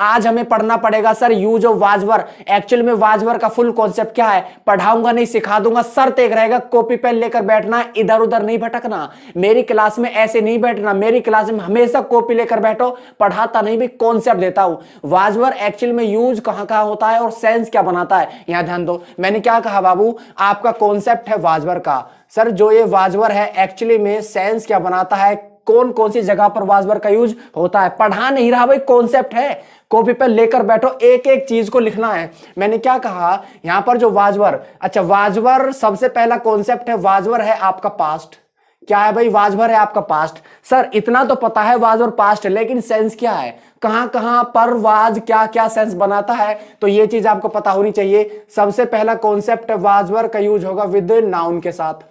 आज हमें पढ़ना पड़ेगा sir use of was were. Actual में वाज वर का फुल कॉन्सेप्ट क्या है पढ़ाऊंगा नहीं, सिखा दूंगा। शर्त एक रहेगा, कॉपी पेन लेकर बैठना, इधर उधर नहीं भटकना। मेरी क्लास में ऐसे नहीं बैठना, मेरी क्लास में हमेशा कॉपी लेकर बैठो। पढ़ाता नहीं भी, कॉन्सेप्ट देता हूं। वाज वर एक्चुअल में यूज कहां कहां होता है और सेंस क्या बनाता है, यहां ध्यान दो। मैंने क्या कहा बाबू, आपका कॉन्सेप्ट है वाज वर का। सर जो ये वाज वर है एक्चुअली में सेंस क्या बनाता है, कौन कौन सी जगह पर वाज वर का यूज होता है। पढ़ा नहीं रहा भाई, कॉन्सेप्ट है, कॉपी पे लेकर बैठो, एक एक चीज को लिखना है। मैंने क्या कहा यहां पर जो वाजवर, अच्छा वाजवर सबसे पहला कॉन्सेप्ट है, वाजवर है आपका पास्ट। क्या है भाई, वाजवर है आपका पास्ट। सर इतना तो पता है वाजवर पास्ट है, लेकिन सेंस क्या है, कहां कहां पर वाज क्या क्या सेंस बनाता है, तो ये चीज आपको पता होनी चाहिए। सबसे पहला कॉन्सेप्ट है वाजवर का यूज होगा विद नाउन के साथ।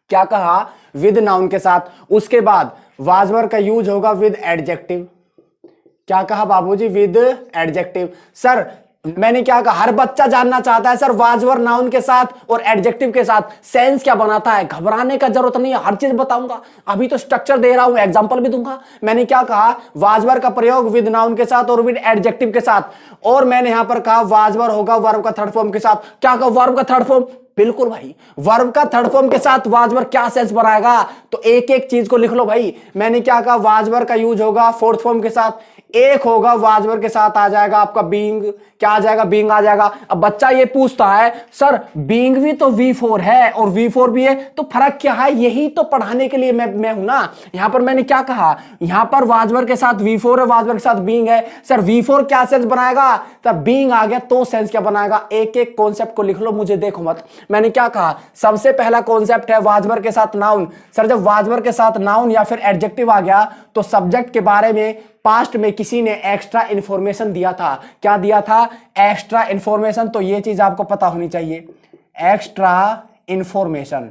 क्या कहा, विद नाउन के साथ। उसके बाद वाजवर का यूज होगा विद एडजेक्टिव। क्या कहा बाबूजी, विद एडजेक्टिव। सर मैंने क्या कहा, हर बच्चा जानना चाहता है सर वाजवर नाउन के साथ और एडजेक्टिव के साथ सेंस क्या बनाता है। घबराने का जरूरत नहीं है, हर चीज बताऊंगा। अभी तो स्ट्रक्चर दे रहा हूं, एग्जांपल भी दूंगा। मैंने क्या कहा, वाजवर का प्रयोग विद नाउन के साथ और विद एडजेक्टिव के साथ। और मैंने यहां पर कहा वाजवर होगा वर्ब का थर्ड फॉर्म के साथ। क्या कहा, वर्ब का थर्ड फॉर्म, बिल्कुल भाई, वर्ब का थर्ड फॉर्म के साथ वाजवर क्या सेंस बनाएगा, तो एक एक चीज को लिख लो भाई। मैंने क्या कहा, वाजवर का यूज होगा फोर्थ फॉर्म के साथ। एक होगा वाजवर के साथ आ जाएगा आपका बीइंग। क्या आ जाएगा, बीइंग आ जाएगा। अब बच्चा ये पूछता है सर बीइंग भी तो V4 है और V4 भी है, तो फर्क क्या है, यही तो पढ़ाने के लिए मैं हूं ना। यहां पर मैंने क्या कहा, यहां पर वाजवर के साथ V4 है, वाजवर के साथ बीइंग है। सर V4 क्या सेंस बनाएगा, सर बीइंग आ गया तो सेंस क्या बनाएगा। एक एक कॉन्सेप्ट को लिख लो, मुझे देखो मत। मैंने क्या कहा, सबसे पहला कॉन्सेप्ट है वाजवर के साथ नाउन। सर जब वाजवर के साथ नाउन या फिर एडजेक्टिव आ गया तो सब्जेक्ट के बारे में पास्ट में किसी ने एक्स्ट्रा इंफॉर्मेशन दिया था। क्या दिया था, एक्स्ट्रा इंफॉर्मेशन। तो ये चीज आपको पता होनी चाहिए, एक्स्ट्रा इंफॉर्मेशन।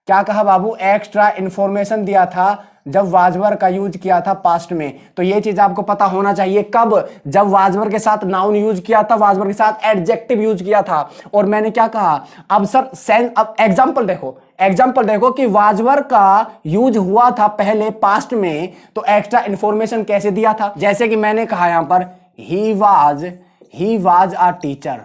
क्या कहा बाबू, एक्स्ट्रा इंफॉर्मेशन दिया था जब वाजवर का यूज किया था पास्ट में। तो ये चीज आपको पता होना चाहिए, कब, जब वाजवर के साथ नाउन यूज किया था, वाजवर के साथ एडजेक्टिव यूज किया था। और मैंने क्या कहा, अब सर सेंस, अब एग्जांपल देखो, एग्जाम्पल देखो कि वाजवर का यूज हुआ था पहले पास्ट में, तो एक्स्ट्रा इंफॉर्मेशन कैसे दिया था। जैसे कि मैंने कहा यहां पर he was a teacher,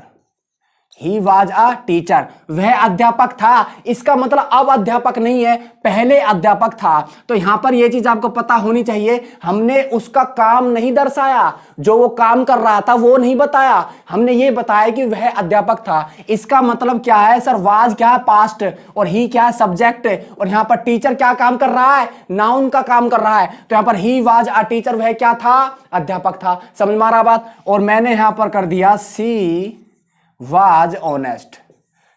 he was a teacher, वह अध्यापक था। इसका मतलब अब अध्यापक नहीं है, पहले अध्यापक था। तो यहां पर यह चीज आपको पता होनी चाहिए, हमने उसका काम नहीं दर्शाया, जो वो काम कर रहा था वो नहीं बताया, हमने ये बताया कि वह अध्यापक था। इसका मतलब क्या है सर, वाज क्या है, पास्ट, और ही क्या है, सब्जेक्ट, और यहां पर टीचर क्या काम कर रहा है, नाउन का काम कर रहा है। तो यहां पर ही वाज अ टीचर, वह क्या था, अध्यापक था। समझ में आ रहा बात। और मैंने यहां पर कर दिया she was honest,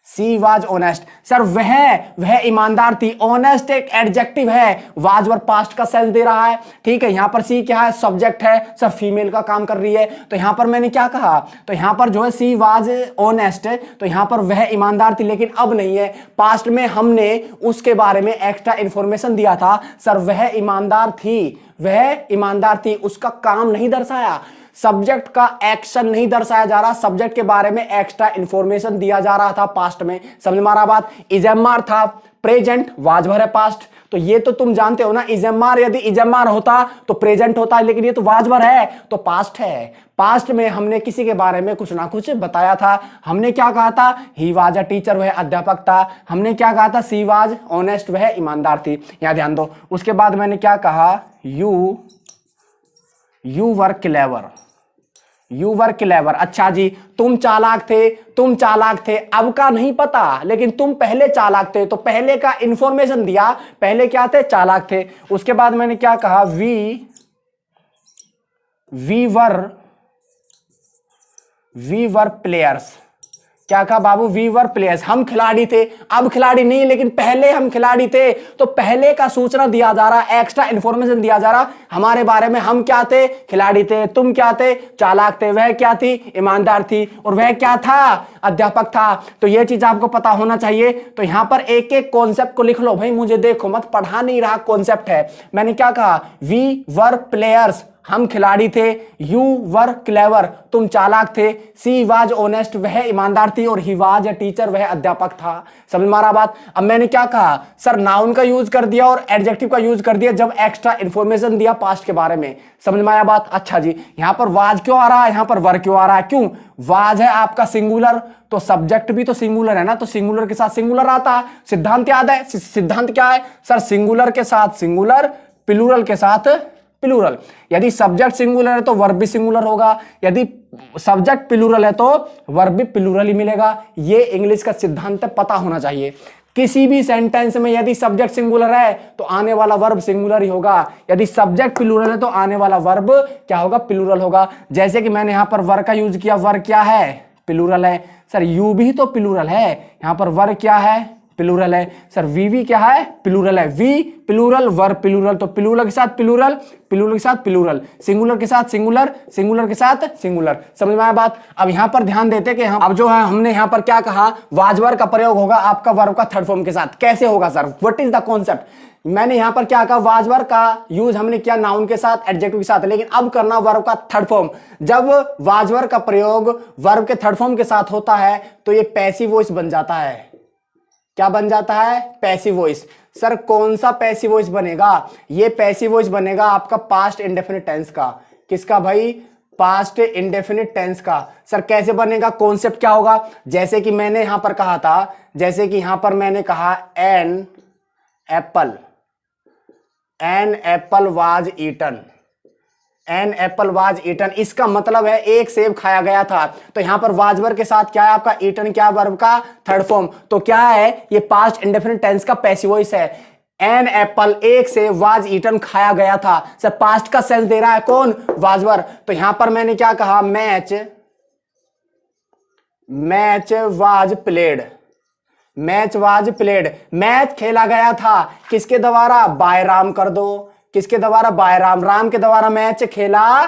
she was honest. Sir वह ईमानदार थी। ऑनेस्ट एक एडजेक्टिव है, वाजवर पास्ट का सेंस दे रहा है, ठीक है। यहां पर सी क्या है, सब्जेक्ट है, सर फीमेल का काम कर रही है। तो यहां पर मैंने क्या कहा, तो यहां पर जो है सी वाज ऑनेस्ट, तो यहां पर वह ईमानदार थी, लेकिन अब नहीं है। पास्ट में हमने उसके बारे में एक्स्ट्रा इंफॉर्मेशन दिया था। सर वह ईमानदार थी, वह ईमानदार थी, उसका काम नहीं दर्शाया, सब्जेक्ट का एक्शन नहीं दर्शाया जा रहा, सब्जेक्ट के बारे में एक्स्ट्रा इंफॉर्मेशन दिया जा रहा था पास्ट में। समझ में आ रहा बात। इजेमार था, प्रेजेंट, वाजवर है पास्ट। तो ये तो तुम जानते हो ना, इजेमार यदि इजेमार होता तो प्रेजेंट होता है, लेकिन ये तो वाजवर है तो पास्ट है। पास्ट में हमने किसी के बारे में कुछ ना कुछ बताया था। हमने क्या कहा था, ही वाज अ टीचर, वह अध्यापक था। हमने क्या कहा था, सी वाज ऑनेस्ट, वह ईमानदार थी। यहां ध्यान दो। उसके बाद मैंने क्या कहा, you were clever, you were clever. अच्छा जी, तुम चालाक थे, तुम चालाक थे। अब का नहीं पता, लेकिन तुम पहले चालाक थे, तो पहले का इंफॉर्मेशन दिया, पहले क्या थे, चालाक थे। उसके बाद मैंने क्या कहा, वी वर प्लेयर्स। क्या कहा बाबू, वी वर प्लेयर्स, हम खिलाड़ी थे। अब खिलाड़ी नहीं, लेकिन पहले हम खिलाड़ी थे। तो पहले का सूचना दिया जा रहा, एक्स्ट्रा इंफॉर्मेशन दिया जा रहा हमारे बारे में। हम क्या थे, खिलाड़ी थे। तुम क्या थे, चालाक थे। वह क्या थी, ईमानदार थी। और वह क्या था, अध्यापक था। तो यह चीज आपको पता होना चाहिए। तो यहां पर एक एक कॉन्सेप्ट को लिख लो भाई, मुझे देखो मत, पढ़ा नहीं रहा, कॉन्सेप्ट है। मैंने क्या कहा, वी वर प्लेयर्स, हम खिलाड़ी थे, यू वर क्लेवर, तुम चालाक थे, सी वाज ऑनेस्ट, वह ईमानदार थी, और ही वाज अ टीचर, वह अध्यापक था। समझ में आ रहा बात? अब मैंने क्या कहा सर, नाउन का यूज कर दिया और एडजेक्टिव का यूज कर दिया जब एक्स्ट्रा इंफॉर्मेशन दिया पास्ट के बारे में। समझ में आया बात? अच्छा जी, यहां पर वाज क्यों आ रहा है, यहां पर वर क्यों आ रहा है? क्यों? वाज है आपका सिंगुलर, तो सब्जेक्ट भी तो सिंगुलर है ना, तो सिंगुलर के साथ सिंगुलर आता है। सिद्धांत याद है? सिद्धांत क्या है सर? सिंगुलर के साथ सिंगुलर, प्लूरल के साथ प्लूरल। यदि सब्जेक्ट सिंगुलर है तो वर्ब भी सिंगुलर होगा, यदि सब्जेक्ट प्लूरल है तो वर्ब भी प्लूरल ही मिलेगा। ये इंग्लिश का सिद्धांत पता होना चाहिए। किसी भी सेंटेंस में यदि सब्जेक्ट सिंगुलर है तो आने वाला वर्ब सिंगुलर ही होगा, यदि सब्जेक्ट प्लूरल है तो आने वाला वर्ब क्या होगा? प्लूरल होगा। जैसे कि मैंने यहां पर वर का यूज किया, वर क्या है? प्लूरल है। सर यू भी तो प्लूरल है, यहां पर वर क्या है? प्लूरल है। सर वी क्या है? प्लूरल है। वी प्लूरल, वर प्लूरल, तो प्लूरल के साथ प्लूरल, प्लूरल के साथ प्लूरल, सिंगुलर के साथ सिंगुलर, सिंगुलर के साथ सिंगुलर। समझ में आया बात? अब यहां पर ध्यान देते कि अब जो है हमने यहां पर क्या कहा, वाजवर का प्रयोग होगा आपका वर्ब का थर्ड फॉर्म के साथ। कैसे होगा sir? What is the concept? मैंने यहां पर क्या कहा, वाजवर का यूज हमने किया नाउन के साथ, एडजेक्टिव के साथ, लेकिन अब करना वर्ब का थर्ड फॉर्म। जब वाजवर का प्रयोग वर्ब के थर्ड फॉर्म के साथ होता है तो ये पैसिव वॉइस बन जाता है। क्या बन जाता है? Passive voice. सर कौन सा पैसिव वॉइस बनेगा? ये पैसिव वॉइस बनेगा आपका पास्ट इंडेफिनिट टेंस का। किसका भाई? पास्ट इंडेफिनिट टेंस का। सर कैसे बनेगा? कॉन्सेप्ट क्या होगा? जैसे कि मैंने यहां पर कहा था, जैसे कि यहां पर मैंने कहा an apple was eaten, an apple was eaten, इसका मतलब है एक सेब खाया गया था। तो यहां पर वाजवर के साथ क्या है आपका? ईटन क्या? वर्ब का थर्ड फॉर्म। तो क्या है? ये पास्ट इंडेफिनिट टेंस का पैसिव वॉइस है। एन एप्पल, एक सेब, वाज ईटन, खाया गया था। सर पास्ट का सेंस दे रहा है कौन? वाजवर। तो यहां पर मैंने क्या कहा? Match was played, match was played, match खेला गया था। किसके द्वारा? बाय राम कर दो। किसके द्वारा? बाय राम, राम के द्वारा मैच खेला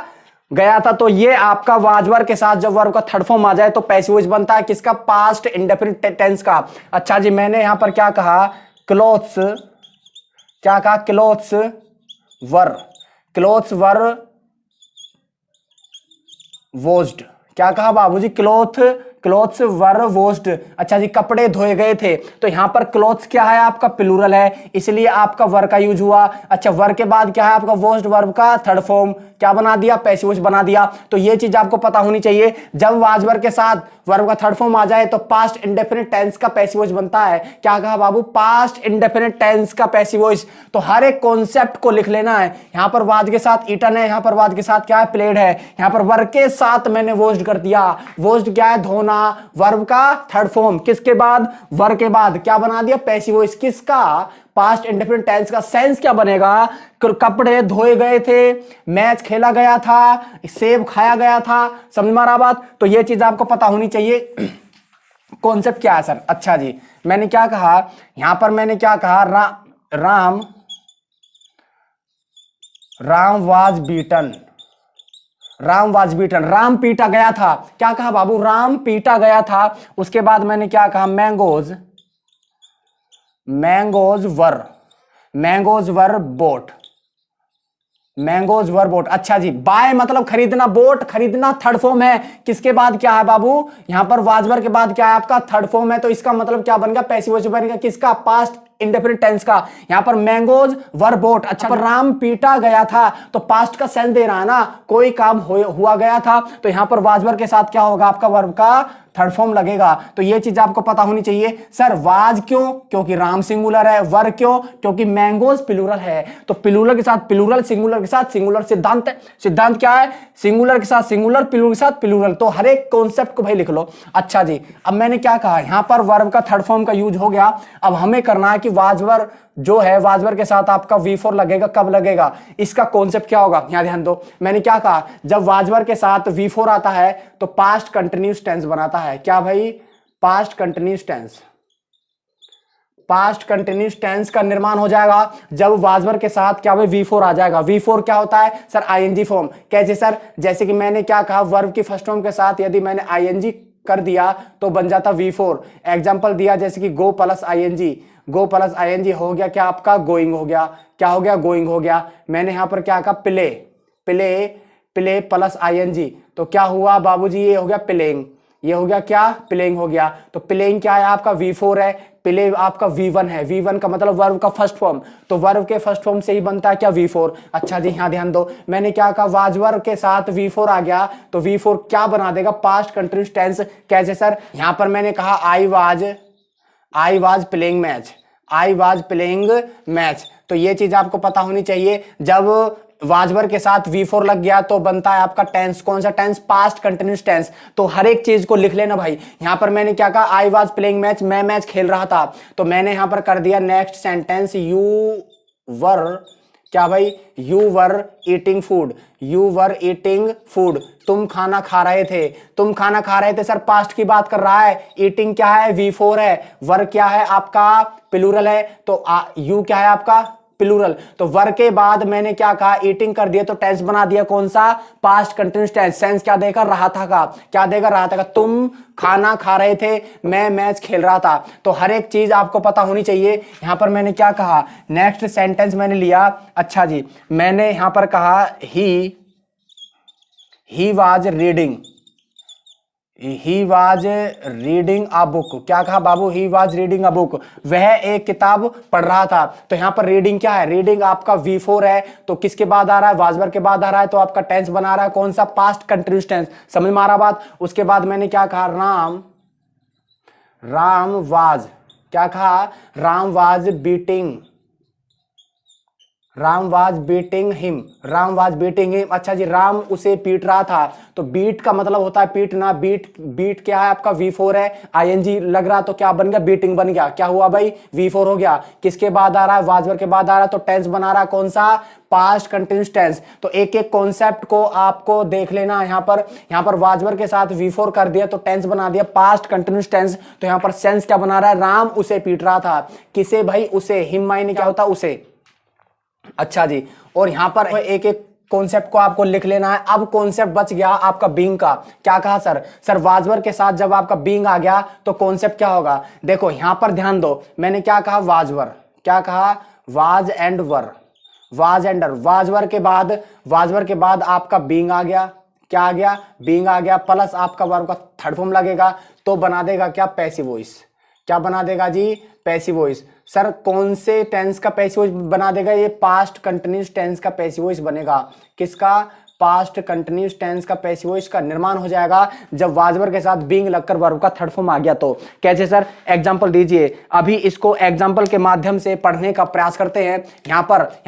गया था। तो ये आपका वाजवर के साथ जब वर्ब का थर्ड फॉर्म आ जाए तो पैसिव वॉइस बनता है। किसका? पास्ट इंडेफिनिट टेंस का। अच्छा जी, मैंने यहां पर क्या कहा? क्लोथ्स, क्या कहा? क्लोथ्स वर वॉश्ड। क्या कहा बाबूजी? क्लोथ्स वर वॉश्ड। अच्छा जी, कपड़े धोए गए थे। तो यहां पर क्लोथ्स क्या है आपका? प्लूरल है, इसलिए आपका वर का यूज हुआ। अच्छा, वर के बाद क्या है आपका? वॉश्ड, वर्ब का थर्ड फॉर्म। क्या बना दिया? पैसिव वॉइस बना दिया। तो ये चीज आपको पता होनी चाहिए। जब वाजवर के साथ वर्ब का थर्ड फॉर्म आ जाए तो पास्ट इंडेफिनिट टेंस का पैसिव वॉइस बनता है। क्या कहा बाबू? पास्ट इंडेफिनिट टेंस का पैसिव वॉइस। तो हर एक कॉन्सेप्ट को लिख लेना है। यहां पर वाज के साथ ईटन है, यहां पर वाज के साथ क्या है? प्लेड है। यहां पर वर्ब के साथ मैंने वॉश्ड कर दिया। वॉश्ड क्या है? धोना, वर्ब का थर्ड फॉर्म। किसके बाद? वर्ब के बाद क्या बना दिया? Passive voice. किसका? पास्ट इंडेफिनिट टेंस का। सेंस क्या बनेगा? कपड़े धोए गए थे, मैच खेला गया था, सेब खाया गया था। समझ में आ रहा बात? तो ये चीज आपको पता होनी चाहिए। कॉन्सेप्ट क्या है सर? अच्छा जी, मैंने क्या कहा यहां पर? मैंने क्या कहा? Ram was beaten, Ram was beaten, Ram पीटा गया था। क्या कहा बाबू? राम पीटा गया था। उसके बाद मैंने क्या कहा? मैंगोज वर बोट, मैंगोज वर बोट। अच्छा जी, बाय मतलब खरीदना, बोट खरीदना थर्ड फॉर्म है। किसके बाद क्या है बाबू? यहां पर वाजवर के बाद क्या है आपका? थर्ड फॉर्म है। तो इसका मतलब क्या बन गया? पैसिव वॉइस बनेगा। किसका? पास्ट इंडेफिनिट टेंस का। यहां पर मैंगोज वर बोट। अच्छा, पर राम पीटा गया था तो पास्ट का सेंस दे रहा है ना, कोई काम हुआ गया था। तो यहां पर वाजवर के साथ क्या होगा आपका? वर्ब का थर्ड फॉर्म लगेगा। तो ये चीज आपको पता होनी चाहिए। सर वाज क्यों? क्योंकि राम सिंगुलर है। वर क्यों? क्योंकि मैंगोज प्लूरल है। तो प्लूरल के साथ प्लूरल, सिंगुलर के साथ सिंगुलर। सिद्धांत क्या है? सिंगुलर के साथ सिंगुलर, प्लूरल के साथ प्लूरल। तो हर एक कॉन्सेप्ट को भाई लिख लो। अच्छा जी, अब मैंने क्या कहा? यहां पर वर्ब का थर्ड फॉर्म का यूज हो गया। अब हमें करना है कि वाजवर जो है, वाजवर के साथ आपका V4 लगेगा। कब लगेगा? इसका कॉन्सेप्ट क्या होगा? यहां ध्यान दो। मैंने क्या कहा? जब वाजवर के साथ V4 आता है तो पास्ट कंटिन्यूस टेंस बनाता है। क्या भाई? Past continuous tense. Past continuous tense का निर्माण हो जाएगा जब वाजवर के साथ क्या भाई? V4 आ जाएगा। V4 क्या होता है सर? ING form. कैसे सर? जैसे कि मैंने क्या कहा? वर्ब की फर्स्ट फॉर्म के साथ यदि मैंने ING कर दिया तो बन जाता V4। एग्जाम्पल दिया जैसे कि गो प्लस ING हो गया क्या आपका? गोइंग हो गया। क्या हो गया? गोइंग हो गया। मैंने यहां पर क्या कहा? Play, play, play plus I N G, तो क्या हुआ बाबूजी, ये हो गया प्लेइंग, ये हो गया क्या, प्लेइंग हो गया। तो प्लेइंग क्या है आपका V4 है, प्ले आपका V1 है, V1 का मतलब वर्ब का फर्स्ट फॉर्म, तो वर्ब के फर्स्ट फॉर्म से ही बनता है क्या, V4। अच्छा जी हाँ ध्यान दो, मैंने क्या कहा, वाज वर्ब के साथ V4 आ गया तो V4 क्या बना देगा, पास्ट कंटिन्यूअस टेंस। कैसे सर, यहां पर मैंने कहा I was playing match, I was playing match, तो ये चीज आपको पता होनी चाहिए। जब वाजवर के साथ V4 लग गया तो बनता है आपका टेंस, कौन सा टेंस, पास्ट कंटिन्यूअस टेंस। तो हर एक चीज को लिख लेना भाई। यहां पर मैंने क्या कहा, आई वाज प्लेइंग मैच, मैं मैच खेल रहा था, तो मैंने यहां पर कर दिया नेक्स्ट सेंटेंस, यू वर, क्या भाई, you were eating food, you were eating food, तुम खाना खा रहे थे, तुम खाना खा रहे थे। सर पास्ट की बात कर रहा है, ईटिंग क्या है, V4 है, वर क्या है आपका प्लूरल है, तो यू क्या है आपका प्लूरल, तो वर के बाद मैंने क्या कहा, ईटिंग कर दिया तो टेंस बना दिया कौन सा, पास्ट कंटिन्यूअस टेंस। सेंस क्या देगा, रहा था का, क्या देगा, रहा था का, तुम खाना खा रहे थे, मैं मैच खेल रहा था। तो हर एक चीज आपको पता होनी चाहिए। यहां पर मैंने क्या कहा, नेक्स्ट सेंटेंस मैंने लिया, अच्छा जी मैंने यहां पर कहा he was reading, he was reading a book, क्या कहा बाबू, he was reading a book, वह एक किताब पढ़ रहा था। तो यहां पर रीडिंग क्या है, रीडिंग आपका V4 है, तो किसके बाद आ रहा है, वाजवर के बाद आ रहा है, तो आपका टेंस बना रहा है कौन सा, पास्ट कंटिन्यूअस टेंस। समझ में आ रहा बात। उसके बाद मैंने क्या कहा, राम वाज, क्या कहा, Ram was beating, Ram was beating him, Ram was beating him. अच्छा जी, राम उसे पीट रहा था, तो बीट का मतलब होता है पीटना, बीट क्या है आपका V4 है, आईएनजी लग रहा तो क्या बन गया, बीटिंग बन गया, क्या हुआ भाई, V4 हो गया। किसके बाद आ रहा है, वाजवर के बाद आ रहा है, तो टेंस बना रहा है कौन सा, पास्ट कंटिन्यूअस टेंस। तो एक एक कॉन्सेप्ट को आपको देख लेना। यहां पर वाजवर के साथ V4 कर दिया तो टेंस बना दिया पास्ट कंटिन्यूअस टेंस। तो यहां पर सेंस क्या बना रहा है, राम उसे पीट रहा था, किसे भाई, उसे, हिम मायने क्या होता, उसे। अच्छा जी, और यहां पर एक एक कॉन्सेप्ट को आपको लिख लेना है। अब कॉन्सेप्ट बच गया आपका बीइंग का, क्या कहा सर वाजवर के साथ जब आपका बीइंग आ गया तो कॉन्सेप्ट क्या होगा, देखो यहां पर ध्यान दो, मैंने क्या कहा, वाजवर, क्या कहा, was and were, was and वाजवर के बाद आपका बीइंग आ गया, क्या आ गया, बीइंग आ गया, प्लस आपका वर्ब का थर्ड फॉर्म लगेगा तो बना देगा क्या, पैसिव वॉइस, क्या बना देगा जी, पैसिव वॉइस। सर कौन से टेंस का पैसिव वॉइस बना देगा, ये पास्ट कंटिन्यूअस टेंस का पैसिव वॉइस बनेगा। किसका, पास्ट कंटिन्यूअस टेंस का पैसिव वॉइस का निर्माण हो जाएगा जब वाजवर के साथ बीइंग लगकर वर्ब का थर्ड फॉर्म आ गया। तो कैसे सर, एग्जांपल दीजिए। अभी इसको एग्जांपल के माध्यम से पढ़ने का प्रयास करते हैं। यहां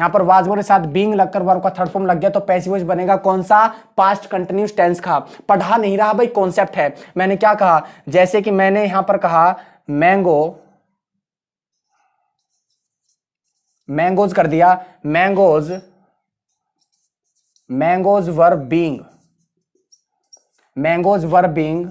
पर वाजवर के साथ बीइंग लगकर वर्ब का थर्ड फॉर्म लग गया तो पैसिव वॉइस बनेगा कौन सा, पास्ट कंटिन्यूअस टेंस का। पढ़ा नहीं रहा भाई, कॉन्सेप्ट है। मैंने क्या कहा, जैसे कि मैंने यहां पर कहा मैंगोज कर दिया, mangoes were being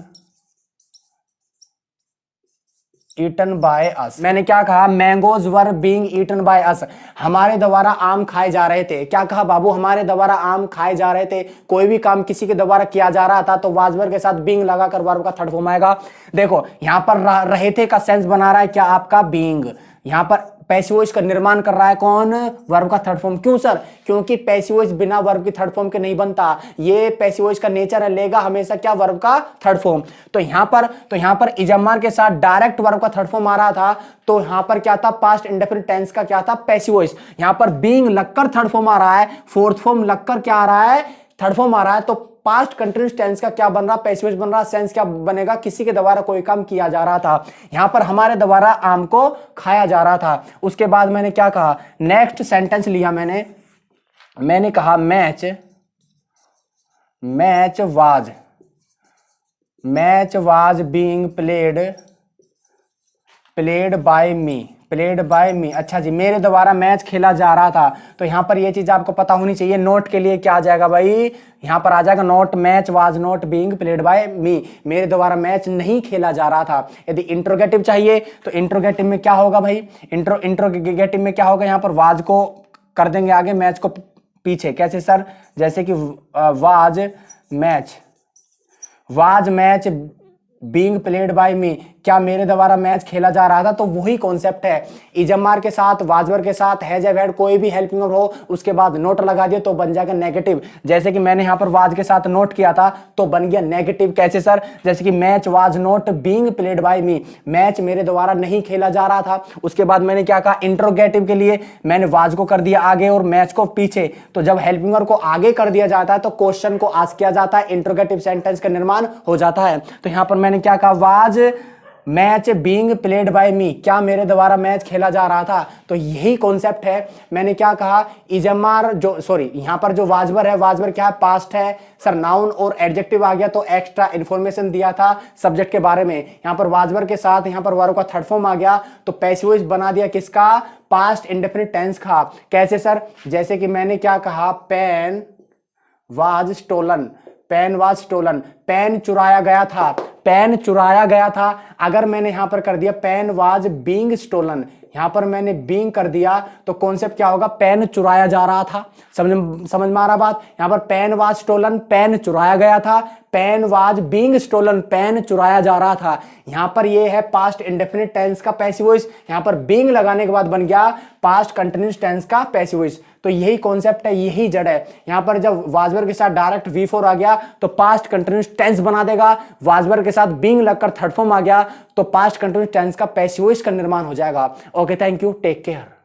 eaten by us. मैंने क्या कहा, mangoes were being eaten by us, हमारे द्वारा आम खाए जा रहे थे। क्या कहा बाबू, हमारे द्वारा आम खाए जा रहे थे। कोई भी काम किसी के द्वारा किया जा रहा था तो वाजवर के साथ बीइंग लगाकर वर्ब का थर्ड फॉर्म आएगा। देखो यहां पर रहे थे का सेंस बना रहा है क्या, आपका बीइंग। यहां पर पैसिव वॉइस का निर्माण कर रहा है कौन, वर्ब का थर्ड फॉर्म। क्यों सर, क्योंकि पैसिव वॉइस बिना वर्ब की थर्ड फॉर्म के नहीं बनता। ये पैसिव वॉइस का नेचर है, लेगा हमेशा क्या, वर्ब का थर्ड फॉर्म। तो यहां पर इजम्मार के साथ डायरेक्ट वर्ब का थर्ड फॉर्म आ रहा था, तो यहां पर क्या था, पास्ट इंडेफिनिट टेंस का क्या था, पैसिव वॉइस। यहां पर बीइंग लगकर थर्ड फॉर्म आ रहा है, फोर्थ फॉर्म लगकर क्या आ रहा है, थर्ड फॉर्म आ रहा है। तो पास्ट कंटिन्यूअस टेंस का क्या बन रहा, पैसिव वॉइस बन रहा। सेंस क्या बनेगा, किसी के द्वारा कोई काम किया जा रहा था। यहां पर हमारे द्वारा आम को खाया जा रहा था। उसके बाद मैंने क्या कहा, नेक्स्ट सेंटेंस लिया मैंने कहा match was being played by me. अच्छा जी, मेरे द्वारा मैच खेला जा रहा था। तो यहां पर ये चीज आपको पता होनी चाहिए। नोट के लिए क्या आ जाएगा भाई, यहां पर आ जाएगा not, match was not being played by me, मेरे द्वारा मैच नहीं खेला जा रहा था। यदि इंट्रोगेटिव चाहिए तो इंट्रोगेटिव में क्या होगा भाई, इंट्रोगेटिव में क्या होगा, यहां पर वाज को कर देंगे आगे, मैच को पीछे। कैसे सर, जैसे कि was match being played by me, क्या मेरे द्वारा मैच खेला जा रहा था, तो वही कॉन्सेप्ट है। इजमार के साथ, वाजवर के साथ, हैज हैव हैड कोई भी हेल्पिंग वर्ब हो, उसके बाद नोट लगा दिया तो बन जाएगा नेगेटिव। जैसे कि मैंने यहां पर वाज के साथ नोट किया था तो बन गया नेगेटिव। कैसे सर? जैसे कि match was not being played by me, match मेरे द्वारा नहीं खेला जा रहा था। उसके बाद मैंने क्या कहा, इंट्रोगेटिव के लिए मैंने वाज को कर दिया आगे और मैच को पीछे। तो जब हेल्पिंग वर्ब को आगे कर दिया जाता है तो क्वेश्चन को आस्क किया जाता है, इंट्रोगेटिव सेंटेंस का निर्माण हो जाता है। तो यहां पर मैंने क्या कहा, was match being played by me, क्या मेरे द्वारा मैच खेला जा रहा था। तो यही कॉन्सेप्ट है। मैंने क्या कहा, इजमार जो सॉरी यहां पर जो वाजवर है, वाजवर क्या है, पास्ट है सर। नाउन और एडजेक्टिव आ गया तो एक्स्ट्रा इंफॉर्मेशन दिया था सब्जेक्ट के बारे में। यहां पर वाजवर के साथ यहां पर वर्ब का थर्ड फॉर्म आ गया तो पैसिव वॉइस बना दिया किसका, पास्ट इंडेफिनिट टेंस का। कैसे सर? जैसे कि मैंने क्या कहा, pen was stolen, pen was stolen, pen चुराया गया था, पेन चुराया गया था। अगर मैंने यहां पर कर दिया पेन वाज बीइंग स्टोलन, यहां पर मैंने बीइंग कर दिया तो कॉन्सेप्ट क्या होगा, पेन चुराया जा रहा था। समझ में आ रहा बात? यहां पर पेन वाज स्टोलन, पेन चुराया गया था, pen was being stolen, pen चुराया जा रहा था। यहां पर ये है पास्ट इंडेफिनिट टेंस का पैसिव वॉइस, यहां पर बीइंग लगाने के बाद बन गया पास्ट कंटिन्यूअस टेंस का पैसिव वॉइस। तो यही कॉन्सेप्ट है, यही जड़ है। यहां पर जब वाजवर के साथ डायरेक्ट V4 आ गया तो पास्ट कंटिन्यूअस टेंस बना देगा, वाजवर के साथ बीइंग लगकर थर्ड फॉर्म आ गया तो पास्ट कंटिन्यूअस टेंस का पैसिव वॉइस का निर्माण हो जाएगा। Okay, thank you, take care.